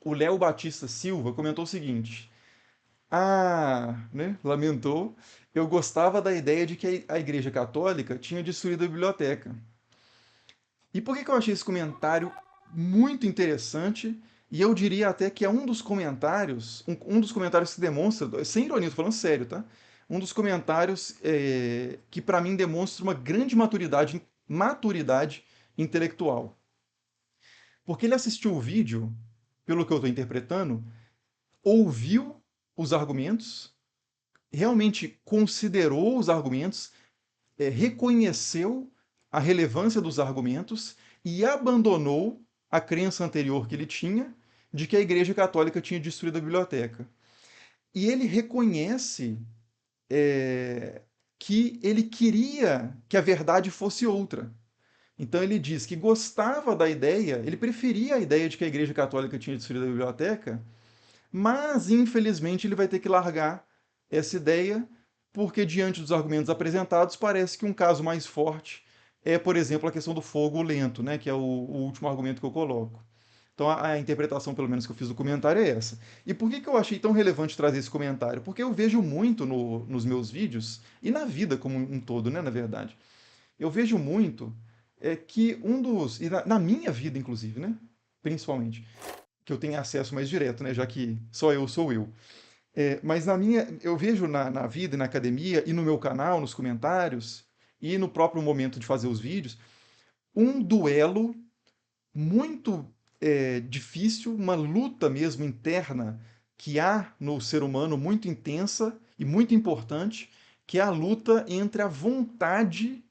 o Léo Batista Silva comentou o seguinte: Ah, né, lamentou, eu gostava da ideia de que a Igreja Católica tinha destruído a biblioteca. E por que que eu achei esse comentário muito interessante? E eu diria até que é um dos comentários, um dos comentários que demonstra, sem ironia, tô falando sério, tá? Um dos comentários que para mim demonstra uma grande maturidade intelectual. Porque ele assistiu o vídeo, pelo que eu estou interpretando, ouviu os argumentos, realmente considerou os argumentos, reconheceu a relevância dos argumentos e abandonou a crença anterior que ele tinha de que a Igreja Católica tinha destruído a biblioteca. E ele reconhece que ele queria que a verdade fosse outra. Então ele diz que gostava da ideia, ele preferia a ideia de que a Igreja Católica tinha destruído a biblioteca, mas infelizmente ele vai ter que largar essa ideia, porque diante dos argumentos apresentados, parece que um caso mais forte é, por exemplo, a questão do fogo lento, né, que é o último argumento que eu coloco. Então a interpretação, pelo menos, que eu fiz do comentário é essa. E por que, que eu achei tão relevante trazer esse comentário? Porque eu vejo muito nos meus vídeos, e na vida como um todo, né, na verdade, eu vejo muito que um dos. E na minha vida, inclusive, né? Principalmente, que eu tenho acesso mais direto, né? Já que só eu sou eu. Mas na minha. Eu vejo na vida, na academia, e no meu canal, nos comentários, e no próprio momento de fazer os vídeos, um duelo muito difícil, uma luta mesmo interna que há no ser humano muito intensa e muito importante, que é a luta entre a vontade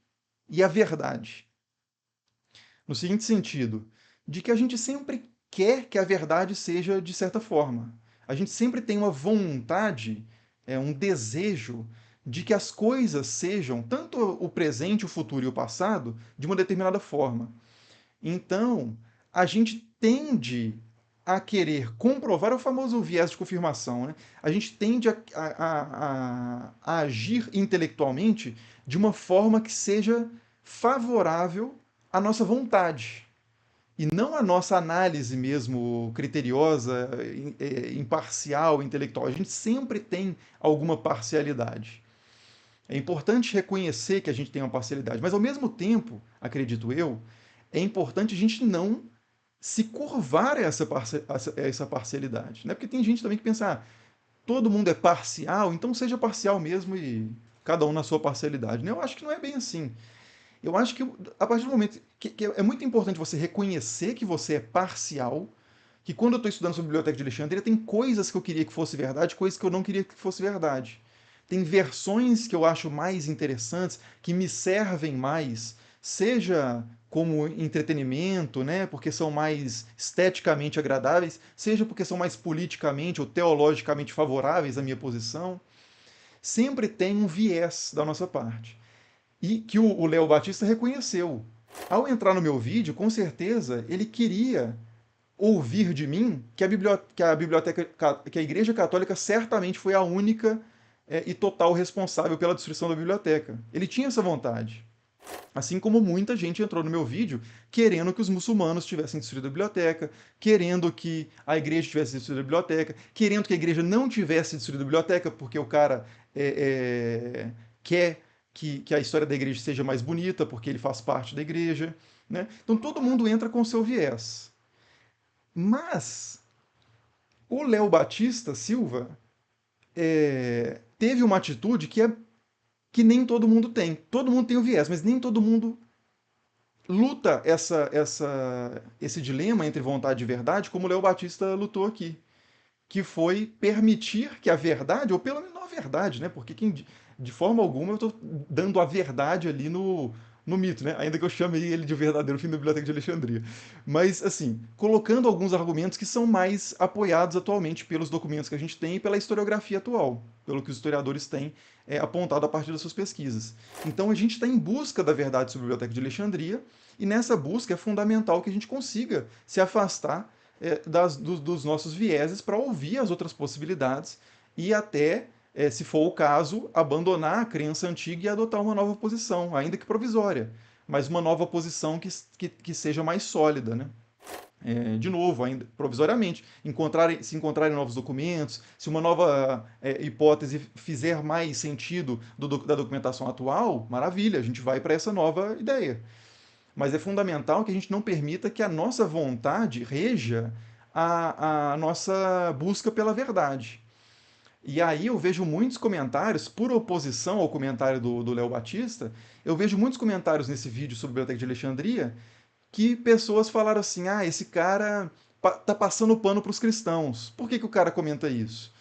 e a verdade. No seguinte sentido, de que a gente sempre quer que a verdade seja de certa forma. A gente sempre tem uma vontade, um desejo de que as coisas sejam, tanto o presente, o futuro e o passado, de uma determinada forma. Então, a gente tende a querer comprovar é o famoso viés de confirmação, né? A gente tende a agir intelectualmente de uma forma que seja favorável à nossa vontade e não à nossa análise mesmo criteriosa, imparcial, intelectual. A gente sempre tem alguma parcialidade. É importante reconhecer que a gente tem uma parcialidade, mas ao mesmo tempo, acredito eu, é importante a gente não se curvar a essa parcialidade. Né? Porque tem gente também que pensa, todo mundo é parcial, então seja parcial mesmo e cada um na sua parcialidade. Né? Eu acho que não é bem assim. Eu acho que a partir do momento que é muito importante você reconhecer que você é parcial, que quando eu estou estudando sobre a Biblioteca de Alexandria, tem coisas que eu queria que fosse verdade, coisas que eu não queria que fosse verdade. Tem versões que eu acho mais interessantes, que me servem mais, seja como entretenimento, né, porque são mais esteticamente agradáveis, seja porque são mais politicamente ou teologicamente favoráveis à minha posição. Sempre tem um viés da nossa parte. E que o Léo Batista reconheceu. Ao entrar no meu vídeo, com certeza ele queria ouvir de mim que que a Igreja Católica certamente foi a única e total responsável pela destruição da biblioteca. Ele tinha essa vontade. Assim como muita gente entrou no meu vídeo querendo que os muçulmanos tivessem destruído a biblioteca, querendo que a igreja tivesse destruído a biblioteca, querendo que a igreja não tivesse destruído a biblioteca, porque o cara quer que a história da igreja seja mais bonita, porque ele faz parte da igreja. Né? Então todo mundo entra com o seu viés. Mas o Léo Batista Silva teve uma atitude que nem todo mundo tem. Todo mundo tem o viés, mas nem todo mundo luta esse dilema entre vontade e verdade, como o Léo Batista lutou aqui, que foi permitir que a verdade, ou pelo menos não a verdade, né? Porque de forma alguma eu estou dando a verdade ali no mito, né? Ainda que eu chame ele de verdadeiro fim da Biblioteca de Alexandria. Mas, assim, colocando alguns argumentos que são mais apoiados atualmente pelos documentos que a gente tem e pela historiografia atual, pelo que os historiadores têm apontado a partir das suas pesquisas. Então, a gente está em busca da verdade sobre a Biblioteca de Alexandria, e nessa busca é fundamental que a gente consiga se afastar dos nossos vieses para ouvir as outras possibilidades e até, se for o caso, abandonar a crença antiga e adotar uma nova posição, ainda que provisória, mas uma nova posição que seja mais sólida. Né? de novo, ainda provisoriamente, se encontrarem novos documentos, se uma nova hipótese fizer mais sentido da documentação atual, maravilha, a gente vai para essa nova ideia. Mas é fundamental que a gente não permita que a nossa vontade reja a nossa busca pela verdade. E aí eu vejo muitos comentários, por oposição ao comentário do Léo Batista, eu vejo muitos comentários nesse vídeo sobre a Biblioteca de Alexandria que pessoas falaram assim: ah, esse cara tá passando pano para os cristãos. Por que o cara comenta isso?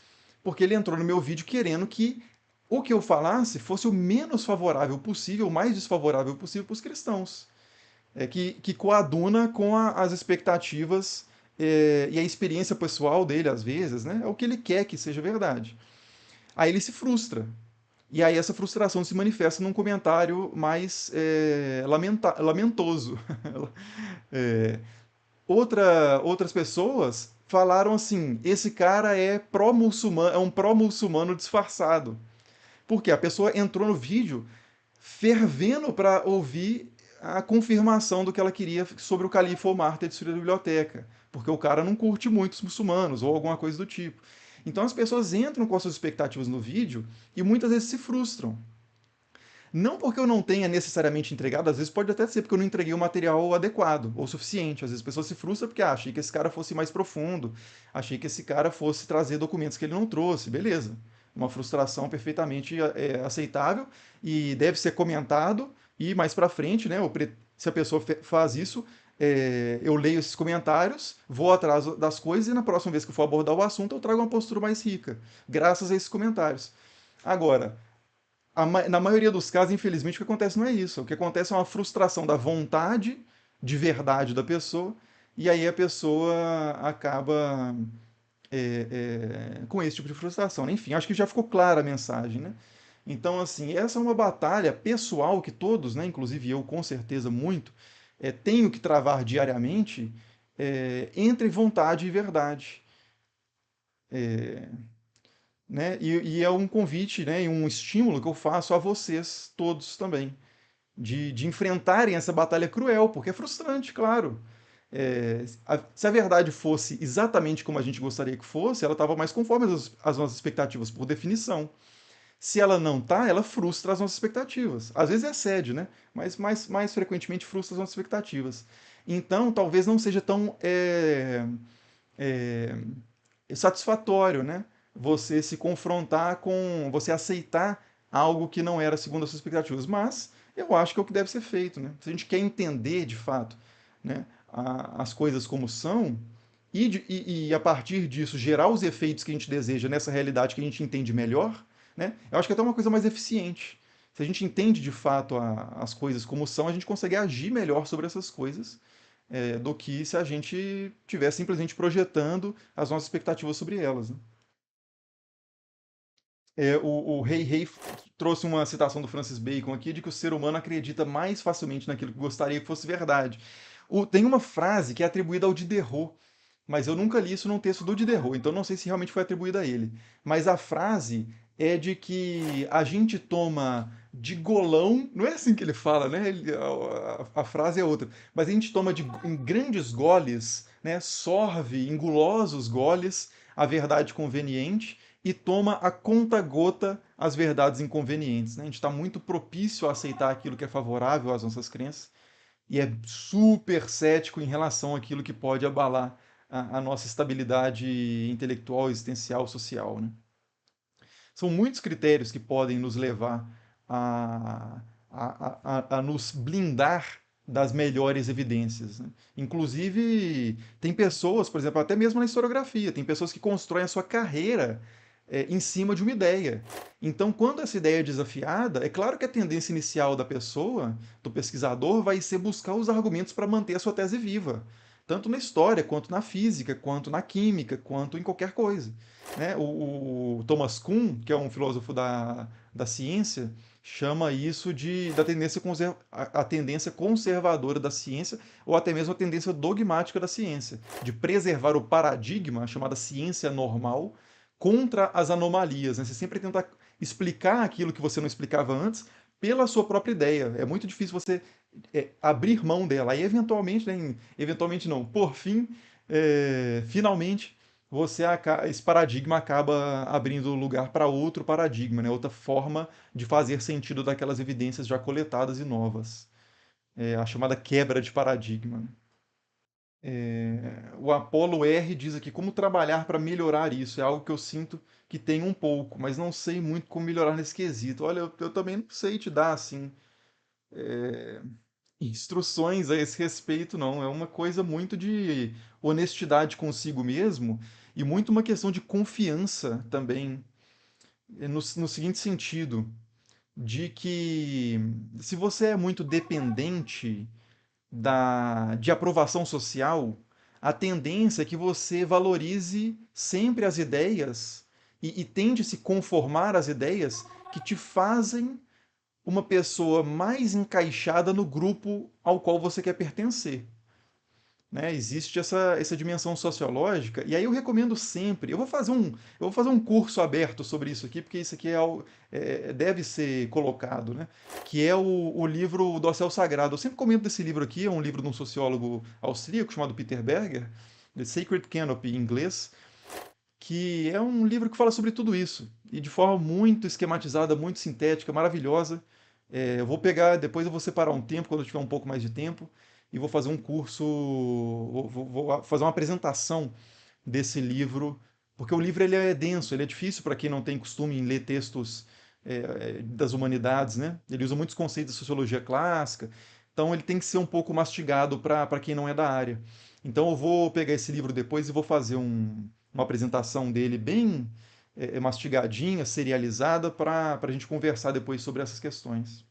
Porque ele entrou no meu vídeo querendo que o que eu falasse fosse o menos favorável possível, o mais desfavorável possível para os cristãos. Que coaduna com as expectativas e a experiência pessoal dele, às vezes, né? É o que ele quer que seja verdade. Aí ele se frustra. E aí essa frustração se manifesta num comentário mais lamentoso. É, outras pessoas falaram assim: esse cara é pró-muçulmano, é um pró-muçulmano disfarçado. Porque a pessoa entrou no vídeo fervendo para ouvir a confirmação do que ela queria sobre o califa Omar ter destruído a biblioteca. Porque o cara não curte muito os muçulmanos ou alguma coisa do tipo. Então as pessoas entram com as suas expectativas no vídeo e muitas vezes se frustram. Não porque eu não tenha necessariamente entregado, às vezes pode até ser porque eu não entreguei o material adequado ou suficiente. Às vezes a pessoa se frustra porque achei que esse cara fosse mais profundo, achei que esse cara fosse trazer documentos que ele não trouxe, beleza. Uma frustração perfeitamente aceitável e deve ser comentado. E mais para frente, né, se a pessoa faz isso, eu leio esses comentários, vou atrás das coisas e na próxima vez que eu for abordar o assunto eu trago uma postura mais rica, graças a esses comentários. Agora, na maioria dos casos, infelizmente, o que acontece não é isso. O que acontece é uma frustração da vontade de verdade da pessoa, e aí a pessoa acaba com esse tipo de frustração, né? Enfim, acho que já ficou clara a mensagem, né? Então, assim, essa é uma batalha pessoal que todos, né, inclusive eu com certeza muito, tenho que travar diariamente entre vontade e verdade. Né? E é um convite, né, e um estímulo que eu faço a vocês todos também, de enfrentarem essa batalha cruel, porque é frustrante, claro. Se a verdade fosse exatamente como a gente gostaria que fosse, ela estava mais conforme as nossas expectativas, por definição. Se ela não tá, ela frustra as nossas expectativas. Às vezes excede, né? Mas mais frequentemente frustra as nossas expectativas. Então, talvez não seja tão é, satisfatório, né? Você se confrontar com, você aceitar algo que não era segundo as suas expectativas. Mas eu acho que é o que deve ser feito, né? Se a gente quer entender de fato, né, as coisas como são e a partir disso gerar os efeitos que a gente deseja nessa realidade que a gente entende melhor, né? Eu acho que é até uma coisa mais eficiente. Se a gente entende de fato as coisas como são, a gente consegue agir melhor sobre essas coisas do que se a gente estiver simplesmente projetando as nossas expectativas sobre elas. Né? O Rei Rei trouxe uma citação do Francis Bacon aqui de que o ser humano acredita mais facilmente naquilo que gostaria que fosse verdade. Tem uma frase que é atribuída ao Diderot, mas eu nunca li isso num texto do Diderot, então não sei se realmente foi atribuída a ele. Mas a frase é de que a gente toma de golão, não é assim que ele fala, né? A frase é outra, mas a gente toma em grandes goles, né? Sorve em gulosos goles a verdade conveniente e toma a conta-gota as verdades inconvenientes. Né? A gente está muito propício a aceitar aquilo que é favorável às nossas crenças e é super cético em relação àquilo que pode abalar a nossa estabilidade intelectual, existencial, social. Né? São muitos critérios que podem nos levar a, a nos blindar das melhores evidências. Né? Inclusive, tem pessoas, por exemplo, até mesmo na historiografia, tem pessoas que constroem a sua carreira em cima de uma ideia. Então, quando essa ideia é desafiada, é claro que a tendência inicial da pessoa, do pesquisador, vai ser buscar os argumentos para manter a sua tese viva. Tanto na história, quanto na física, quanto na química, quanto em qualquer coisa. Né? O Thomas Kuhn, que é um filósofo da ciência, chama isso da tendência, a tendência conservadora da ciência, ou até mesmo a tendência dogmática da ciência, de preservar o paradigma, chamada ciência normal, contra as anomalias. Né? Você sempre tenta explicar aquilo que você não explicava antes, pela sua própria ideia. É muito difícil você abrir mão dela. Aí, eventualmente, né, eventualmente não, por fim, finalmente, esse paradigma acaba abrindo lugar para outro paradigma, né, outra forma de fazer sentido daquelas evidências já coletadas e novas. É a chamada quebra de paradigma. O Apollo R diz aqui como trabalhar para melhorar isso. É algo que eu sinto que tem um pouco, mas não sei muito como melhorar nesse quesito. Olha, eu também não sei te dar assim instruções a esse respeito, não. É uma coisa muito de honestidade consigo mesmo e muito uma questão de confiança também, no seguinte sentido, de que se você é muito dependente de aprovação social, a tendência é que você valorize sempre as ideias e tende a se conformar às ideias que te fazem uma pessoa mais encaixada no grupo ao qual você quer pertencer. Né? Existe essa dimensão sociológica, e aí eu recomendo sempre. Eu vou fazer um curso aberto sobre isso aqui, porque isso aqui deve ser colocado, né? Que é o livro do Céu Sagrado. Eu sempre comento desse livro aqui, é um livro de um sociólogo austríaco chamado Peter Berger, The Sacred Canopy em inglês, que é um livro que fala sobre tudo isso, e de forma muito esquematizada, muito sintética, maravilhosa. Eu vou pegar, depois eu vou separar um tempo, quando eu tiver um pouco mais de tempo, e vou fazer um curso, vou fazer uma apresentação desse livro, porque o livro ele é denso, ele é difícil para quem não tem costume em ler textos das humanidades, né? Ele usa muitos conceitos da sociologia clássica, então ele tem que ser um pouco mastigado para quem não é da área. Então eu vou pegar esse livro depois e vou fazer uma apresentação dele bem mastigadinha, serializada, para a gente conversar depois sobre essas questões.